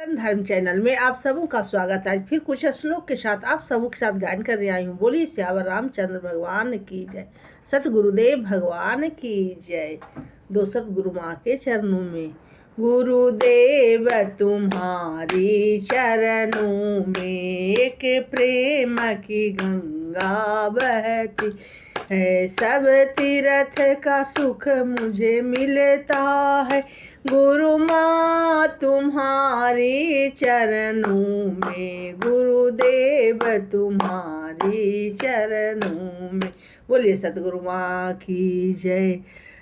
धर्म चैनल में आप सबों का स्वागत है। आज फिर कुछ श्लोक के साथ आप सबों के साथ गायन कर रही आई हूँ। बोलिए सियावर रामचंद्र भगवान की जय, सतगुरुदेव भगवान की जय। दो सतगुरु माँ के चरणों में। गुरुदेव तुम्हारी चरणों में एक प्रेम की गंगा बहती है, सब तीर्थ का सुख मुझे मिलता है। गुरु माँ तुम्हारी चरणों में, गुरुदेव तुम्हारी चरणों में। बोलिए सतगुरु माँ की जय।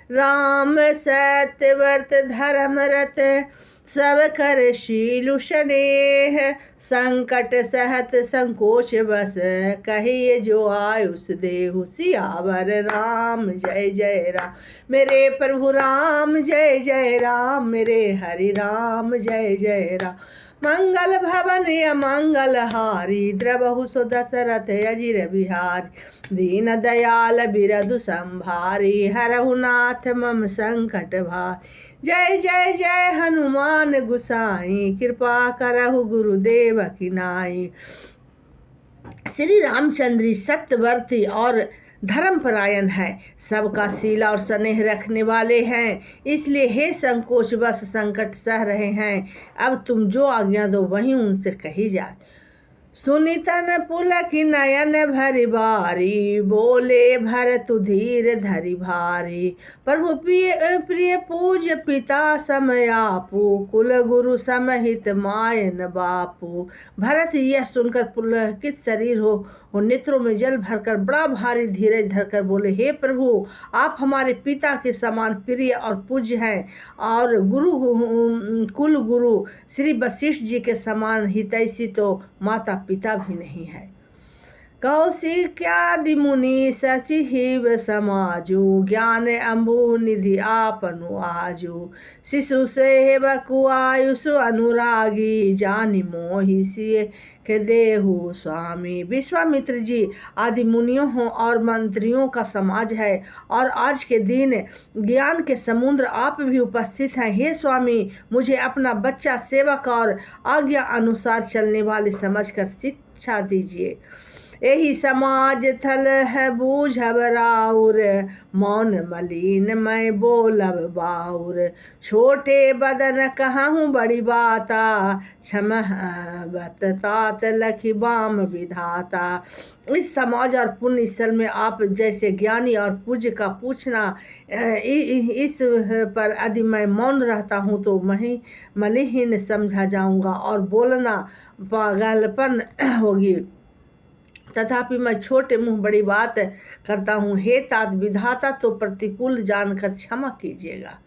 राम सत्य व्रत धर्म रत सब कर शीलु स्नेह, संकट सहत संकोच बस कहिए जो आयुष देहु। सियावर राम जय जय राम, मेरे प्रभु राम जय जय राम, मेरे हरि राम जय जय राम। मंगल भवन अमंगल हारी, द्रवहु सो दशरथ अजिर बिहारी। दीन दयाल बिरधु संभारी, हरहु नाथ मम संकट भारी। जय जय जय हनुमान गुसाई, कृपा करहु गुरुदेव की नाई। श्री रामचंद्र सत्यव्रती और धर्मपरायण है, सबका शीला और स्नेह रखने वाले हैं, इसलिए हे संकोच बस संकट सह रहे हैं। अब तुम जो आज्ञा दो वही उनसे कही जाए। सुनी तन पुलक नयन भरि बारी, बोले भरत धीर धरि भारी। प्रभु प्रिय पूज्य पिता समयापू, कुल गुरु समहित मायन बापू। भरत यह सुनकर पुलकित शरीर हो नेत्रों में जल भरकर बड़ा भारी धीरज धरकर बोले, हे प्रभु आप हमारे पिता के समान प्रिय और पूज्य हैं, और कुल गुरु श्री वशिष्ठ जी के समान हितैषी तो माता पिता भी नहीं है। कौशिक्यादि मुनि सचिव समाजु, ज्ञान अम्बु निधि आपनु आजु। शिशु सेवकु आयुष अनुरागी, जानि मोहि सिय के देहु स्वामी। विश्वामित्र जी आदि मुनियों हो और मंत्रियों का समाज है, और आज के दिन ज्ञान के समुद्र आप भी उपस्थित हैं। हे स्वामी मुझे अपना बच्चा सेवक और आज्ञा अनुसार चलने वाले समझकर शिक्षा दीजिए। यही समाज थल है बूझब राउर, मौन मलिन मैं बोलब बाउर। छोटे बदन कहूँ बड़ी बाता, क्षम बतात लखी बाम विधाता। इस समाज और पुण्य स्थल में आप जैसे ज्ञानी और पूज्य का पूछना, इस पर यदि मैं मौन रहता हूँ तो मैं मलिहीन समझा जाऊँगा और बोलना पागलपन होगी। तथापि मैं छोटे मुँह बड़ी बात करता हूँ। हे तात विधाता तो प्रतिकूल जानकर क्षमा कीजिएगा।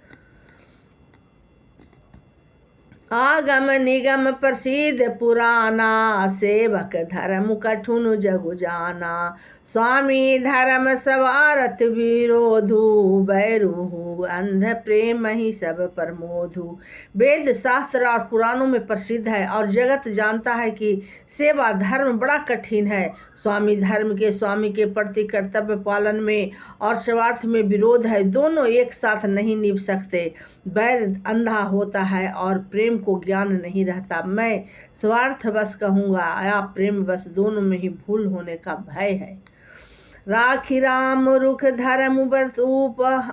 आगम निगम प्रसिद्ध पुराना, सेवक धर्म कठुन जगु जाना। स्वामी धर्म सवारथ विरोधु, बैरुहु अंध प्रेम ही सब प्रमोधु। वेद शास्त्र और पुराणों में प्रसिद्ध है और जगत जानता है कि सेवा धर्म बड़ा कठिन है। स्वामी धर्म के स्वामी के प्रति कर्तव्य पालन में और स्वार्थ में विरोध है, दोनों एक साथ नहीं निभ सकते। बैर अंधा होता है और प्रेम को ज्ञान नहीं रहता। मैं स्वार्थ बस कहूँगा या प्रेम बस, दोनों में ही भूल होने का भय है। राखी राम रुख धर्म व्रत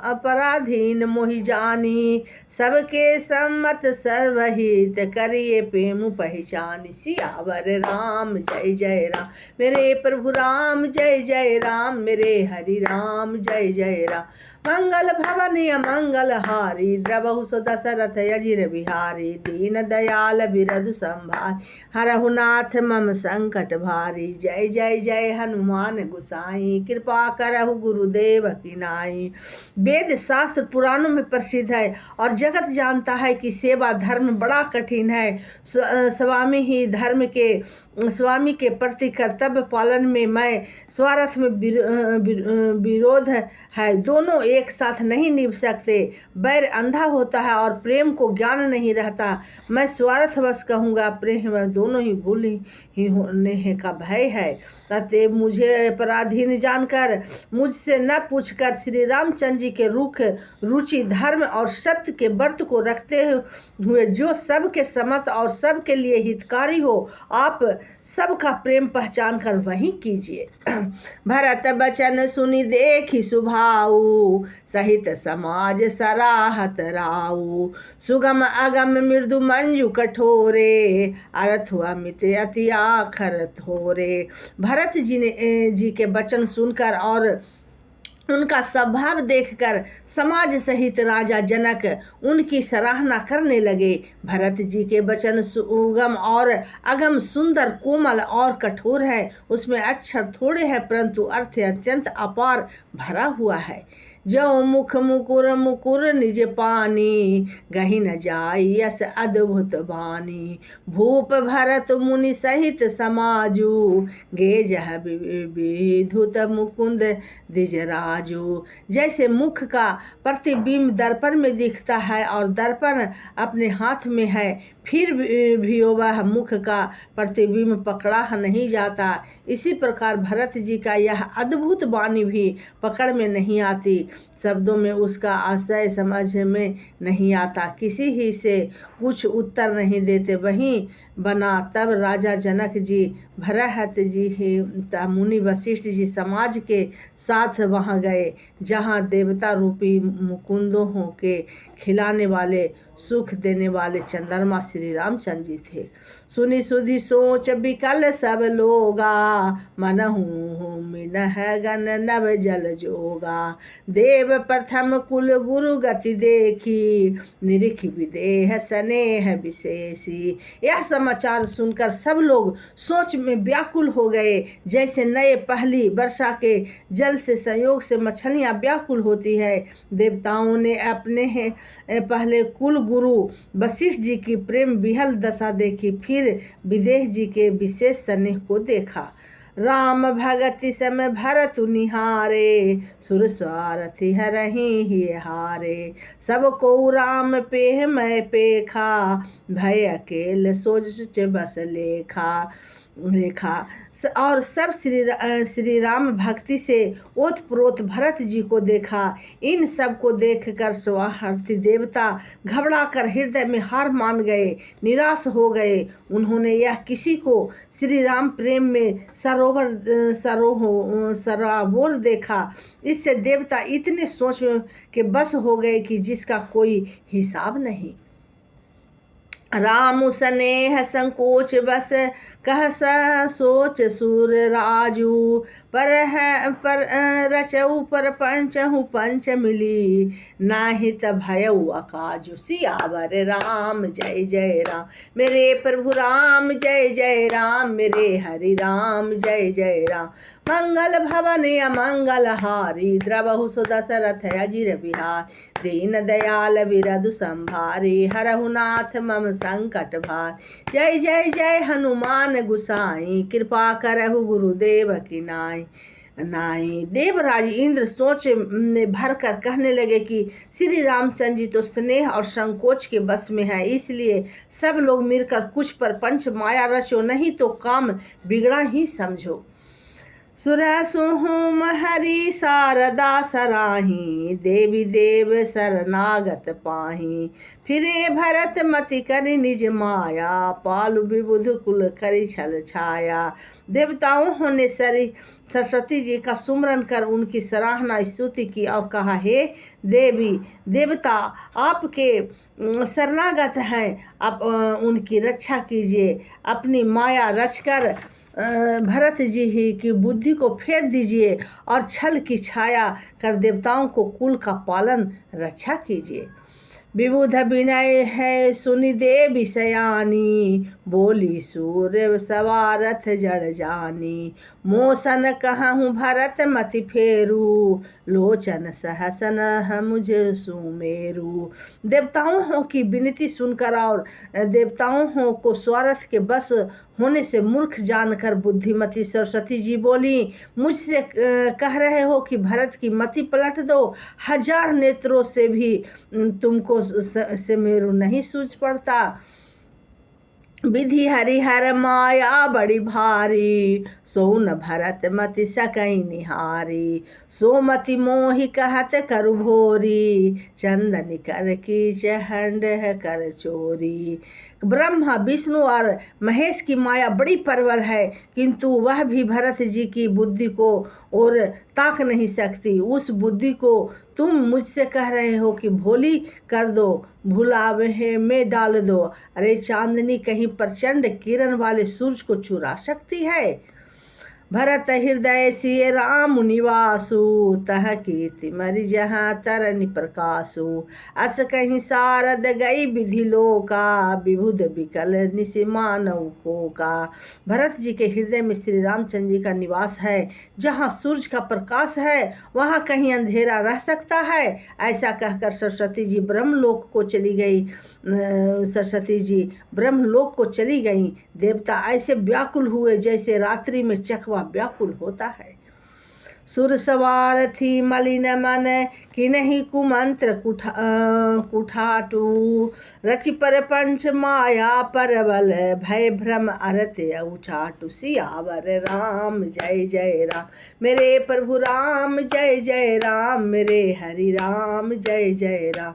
अपराधीन मोहि जानी, सबके सम्मत सर्वहित करिए प्रेम पहचानी। सियावर राम जय जय राम, मेरे प्रभु राम जय जय राम, मेरे हरि राम जय जय राम। मंगल भवन अमंगल हारी, द्रवहु सो दशरथ अजिर बिहारी। दीन दयाल बिरधु संभारी, हरहु नाथ मम संकट भारी। जय जय जय हनुमान गुसाई, कृपा करहु गुरुदेव की नाई। वेद शास्त्र पुराणों में प्रसिद्ध है और जगत जानता है कि सेवा धर्म बड़ा कठिन है। स्वामी के प्रति कर्तव्य पालन में मैं स्वार्थ में विरोध है, दोनों एक साथ नहीं निभ सकते। बैर अंधा होता है और प्रेम को ज्ञान नहीं रहता। मैं स्वार्थवश कहूँगा, प्रेम दोनों ही भूल ही होने का भय है। अतएव मुझे अपराधीन जानकर मुझसे न पूछकर श्री रामचंद्र जी के रुख, रुचि, धर्म और सत्य के व्रत को रखते हुए जो सबके समत और सबके लिए हितकारी हो, आप सबका प्रेम पहचान कर वही कीजिए। भरत बचन सुनि देखी सुभाऊ, सहित समाज सराहत राऊ। सुगम अगम मृदु मंजु कठोरे, अरथ हुआ मित अति आखर थोरे। भरत जी के वचन सुनकर और उनका स्वभाव देखकर समाज सहित राजा जनक उनकी सराहना करने लगे। भरत जी के वचन सुगम और अगम, सुंदर, कोमल और कठोर है। उसमें अक्षर थोड़े हैं परंतु अर्थ अत्यंत अपार भरा हुआ है। जो मुख मुकुर मुकुर निज पानी, गही न जाई यस अद्भुत बानी। भूप भरत मुनि सहित समाजू, गे जह विधुत मुकुंद दिज राजू। जैसे मुख का प्रतिबिंब दर्पण में दिखता है और दर्पण अपने हाथ में है, फिर भी वह मुख का प्रतिबिंब पकड़ा नहीं जाता, इसी प्रकार भरत जी का यह अद्भुत वाणी भी पकड़ में नहीं आती। शब्दों में उसका आशय समझ में नहीं आता, किसी ही से कुछ उत्तर नहीं देते। वहीं बना तब राजा जनक जी, भरत जी, मुनि वशिष्ठ जी समाज के साथ वहाँ गए जहाँ देवता रूपी मुकुंदों के खिलाने वाले, सुख देने वाले चंद्रमा श्री रामचंद्र जी थे। सुनी सुधि सोच विकल सब लोगा, मनहु मिनह गण नव जल जोगा। देव प्रथम कुल गुरु गति देखी, निरिख विदेह स्नेह विशेषी। यह समाचार सुनकर सब लोग सोच में व्याकुल हो गए, जैसे नए पहली वर्षा के जल से संयोग से मछलियां व्याकुल होती है। देवताओं ने अपने पहले कुल गुरु वशिष्ठ जी की प्रेम विहल दशा देखी, फिर विदेह जी के विशेष स्नेह को देखा। राम भगति समय भरत निहारे, सुर स्वारथी हरहि ही हारे। सबको राम पेह मैं पेखा, भय अकेल सोच बस लेखा। और सब श्री राम भक्ति से ओतप्रोत भरत जी को देखा। इन सब को देखकर स्वार्थी देवता घबराकर हृदय में हार मान गए, निराश हो गए। उन्होंने यह किसी को श्री राम प्रेम में सराबोर देखा। इससे देवता इतने सोच के बस हो गए कि जिसका कोई हिसाब नहीं। राम स्नेह संकोच बस कह सोच सूर राजू, पर रचऊ पर पंचहु पंच मिली, नाहित भयऊ अकाजु। सियावर राम जय जय राम, मेरे प्रभु राम जय जय राम, मेरे हरि राम जय जय राम। मंगल भवन अमंगल हारी, द्रवहु सो दशरथ अजिर बिहार। दीन दयाल बिरदु संभारी, हरहु नाथ मम संकट भार। जय जय जय हनुमान गुसाई, कृपा करहु गुरुदेव की नाई। देवराज इंद्र सोच में भरकर कहने लगे कि श्री रामचंद्र जी तो स्नेह और संकोच के बस में है, इसलिए सब लोग मिलकर कुछ पर पंच माया रचो, नहीं तो काम बिगड़ा ही समझो। सुरसुहुम हरि शारदा सराही, देवी देव शरणागत पाही। फिरे भरत मति करि निज माया, पालु विबुध कुल करि छल छाया। देवताओं ने सरस्वती जी का सुमरन कर उनकी सराहना स्तुति की और कहा, हे देवी देवता आपके शरणागत हैं, आप उनकी रक्षा कीजिए। अपनी माया रचकर भरत जी ही की बुद्धि को फेर दीजिए और छल की छाया कर देवताओं को कुल का पालन रक्षा कीजिए। विबुध विनय है सुनि देवी सयानी, बोली सूर्य सवारथ जड़ जानी। मोसन कहूँ भरत मति फेरू, लोचन सहसन मुझे सुमेरु। देवताओं की विनती सुनकर और देवताओं को स्वार्थ के बस होने से मूर्ख जानकर बुद्धिमती सरस्वती जी बोली, मुझसे कह रहे हो कि भरत की मति पलट दो। 1000 नेत्रों से भी तुमको से मेरु नहीं सूझ पड़ता। विधि हरिहर माया बड़ी भारी, सोन भरत मति सकई निहारी। सोमति मोहि कहत करु भोरी, चंदन कर की चहंड कर चोरी। ब्रह्मा विष्णु और महेश की माया बड़ी प्रबल है, किंतु वह भी भरत जी की बुद्धि को और ताक नहीं सकती। उस बुद्धि को तुम मुझसे कह रहे हो कि भोली कर दो, भुलावे में डाल दो। अरे चांदनी कहीं प्रचंड किरण वाले सूरज को चुरा सकती है। भरत हृदय सिय राम निवासु, तह कीर्ति मरि जहाँ तरनि प्रकाशु। अस कहीं सारद गई विधि लोका, विबुध विकल निसि मानव को का। भरत जी के हृदय में श्री रामचंद्र जी का निवास है। जहाँ सूरज का प्रकाश है वहाँ कहीं अंधेरा रह सकता है। ऐसा कहकर सरस्वती जी ब्रह्मलोक को चली गई। सरस्वती जी ब्रह्मलोक को चली गई। देवता ऐसे व्याकुल हुए जैसे रात्रि में चकवा व्याकुल होता है। सुर सवार थी मलिन मन, कि नहीं कुमंत्र कुठाटू। रचि पर पंच माया परबल, भय भ्रम अरत उठाटू। सियावर राम जय जय राम, मेरे प्रभु राम जय जय राम, मेरे हरि राम जय जय राम।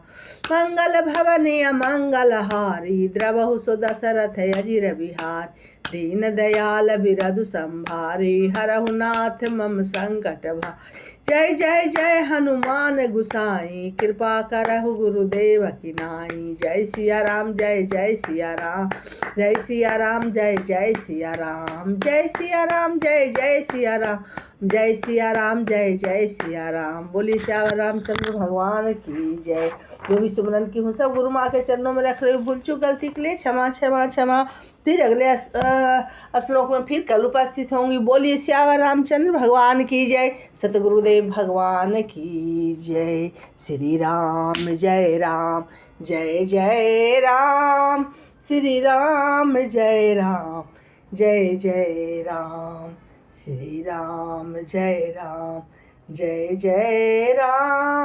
मंगल भवन अमंगल हारी, द्रवहु सो दशरथ अजिर बिहार। दीन दयाल बिरधु संभारी, हरहु नाथ मम संकट भारी। जय जय जय हनुमान गुसाई, कृपा करहु गुरुदेव की नाई। जय सिया राम जय जय सिया राम, जय सिया राम जय जय सिया राम, जय सिया राम जय जय सिया राम, जय सिया राम जय जय सिया राम। बोली श्यावर रामचंद्र भगवान की जय। जो भी सुमरन की हूँ सब गुरु माँ के चरणों में रख रही हूँ। भूल चूक गलती के लिए क्षमा क्षमा क्षमा। फिर अगले श्लोक में फिर कल उपस्थित होंगी। बोलिए श्यावर रामचंद्र भगवान की जय। सतगुरुदेव भगवान की जय। श्री राम जय राम, जय जय राम। श्री राम जय राम, जय जय राम। श्री राम जय राम, जय जय राम।